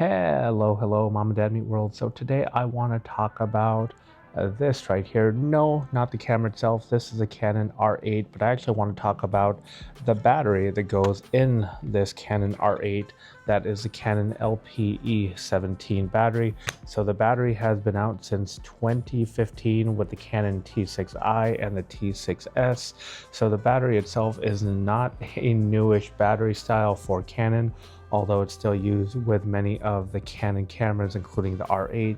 Hello, Mom and Dad Meet World. So today I want to talk about this right here. No, not the camera itself. This is a Canon R8, but I actually want to talk about the battery that goes in this Canon R8. That is the Canon LPE17 battery. So the battery has been out since 2015 with the Canon T6i and the T6s. So the battery itself is not a newish battery style for Canon, although it's still used with many of the Canon cameras, including the R8,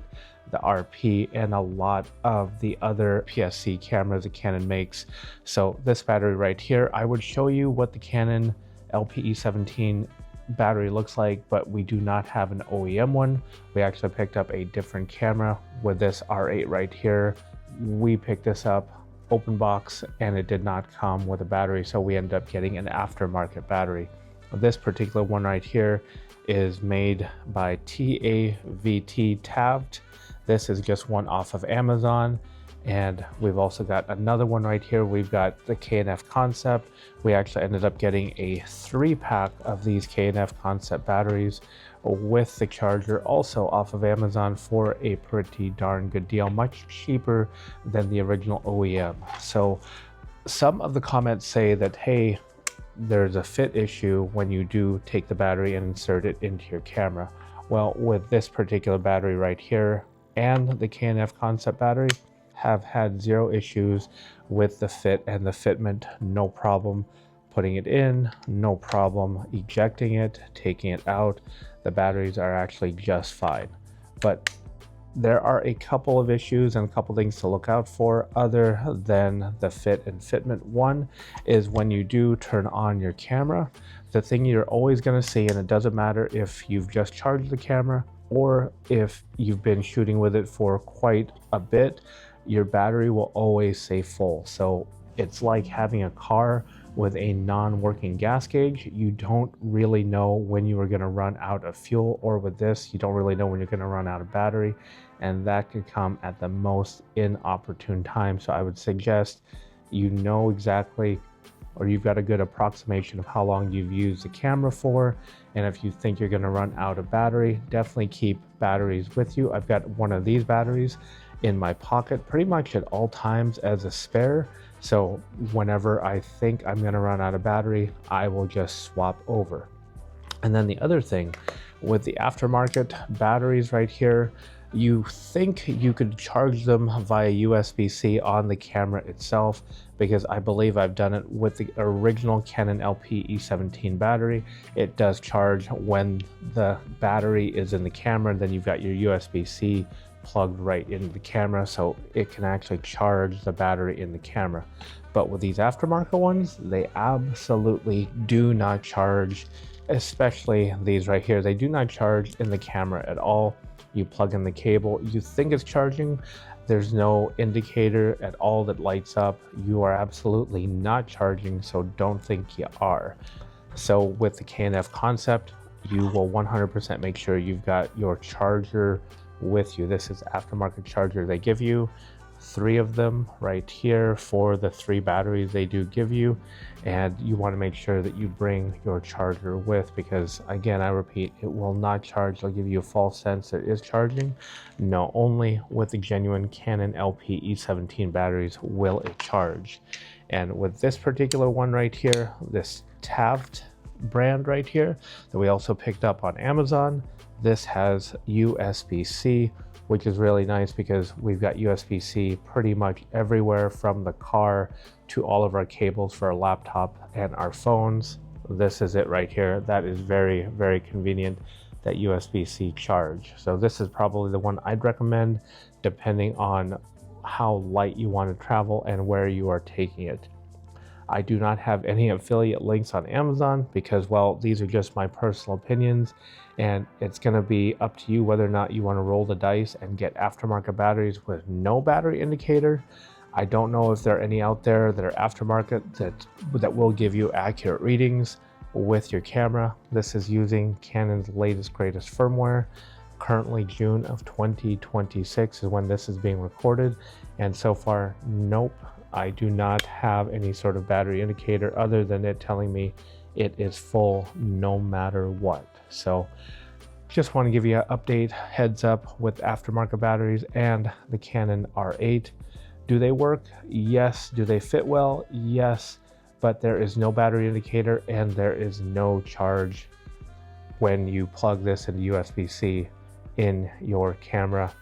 the RP, and a lot of the other PSC cameras that Canon makes. So this battery right here, I would show you what the Canon LPE17 battery looks like, but we do not have an OEM one. We actually picked up a different camera with this R8 right here. We picked this up open box and it did not come with a battery, so we ended up getting an aftermarket battery. This particular one right here is made by TAVT Taft. This is just one off of Amazon. And we've also got another one right here. We've got the K&F Concept. We actually ended up getting a 3-pack of these K&F Concept batteries with the charger, also off of Amazon for a pretty darn good deal, much cheaper than the original OEM. So some of the comments say that, hey, there's a fit issue when you do take the battery and insert it into your camera. Well, with this particular battery right here and the K&F Concept battery, have had zero issues with the fit and the fitment. No problem putting it in, no problem ejecting it, taking it out. The batteries are actually just fine. But there are a couple of issues and a couple things to look out for other than the fit and fitment. One is when you do turn on your camera, the thing you're always going to see, and it doesn't matter if you've just charged the camera or if you've been shooting with it for quite a bit, your battery will always say full. So it's like having a car with a non-working gas gauge. You don't really know when you are going to run out of fuel, or with this, you don't really know when you're going to run out of battery, and that could come at the most inopportune time. So I would suggest you know exactly, or you've got a good approximation of how long you've used the camera for, and if you think you're going to run out of battery, definitely keep batteries with you. I've got one of these batteries in my pocket pretty much at all times as a spare. So whenever I think I'm going to run out of battery, I will just swap over. And then the other thing with the aftermarket batteries right here, you think you could charge them via USB-C on the camera itself, because I believe I've done it with the original Canon LPE17 battery. It does charge when the battery is in the camera, then you've got your USB-C plugged right into the camera, so it can actually charge the battery in the camera. But with these aftermarket ones, they absolutely do not charge, especially these right here. They do not charge in the camera at all. You plug in the cable, you think it's charging, there's no indicator at all that lights up. You are absolutely not charging, so don't think you are. So with the K&F Concept, you will 100% make sure you've got your charger with you. This is aftermarket charger they give you, 3 of them right here for the 3 batteries they do give you, and you want to make sure that you bring your charger with, because again, I repeat, it will not charge. They'll give you a false sense that it is charging. No, only with the genuine Canon LPE17 batteries will it charge. And with this particular one right here, this Taft brand right here that we also picked up on Amazon, this has USB-C, which is really nice because we've got USB-C pretty much everywhere, from the car to all of our cables for our laptop and our phones. This is it right here. That is very, very convenient, that USB-C charge. So this is probably the one I'd recommend depending on how light you want to travel and where you are taking it. I do not have any affiliate links on Amazon because, well, these are just my personal opinions, and it's going to be up to you whether or not you want to roll the dice and get aftermarket batteries with no battery indicator. I don't know if there are any out there that are aftermarket that will give you accurate readings with your camera. This is using Canon's latest greatest firmware. Currently June of 2026 is when this is being recorded, and so far, nope, I do not have any sort of battery indicator other than it telling me it is full no matter what. So Just want to give you an update, heads up with aftermarket batteries and the Canon R8. Do they work? Yes. Do they fit well? Yes. But there is no battery indicator and there is no charge when you plug this into USB-C in your camera.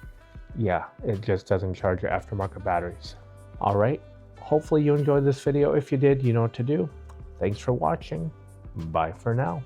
Yeah, it just doesn't charge your aftermarket batteries. All right. Hopefully you enjoyed this video. If you did, you know what to do. Thanks for watching. Bye for now.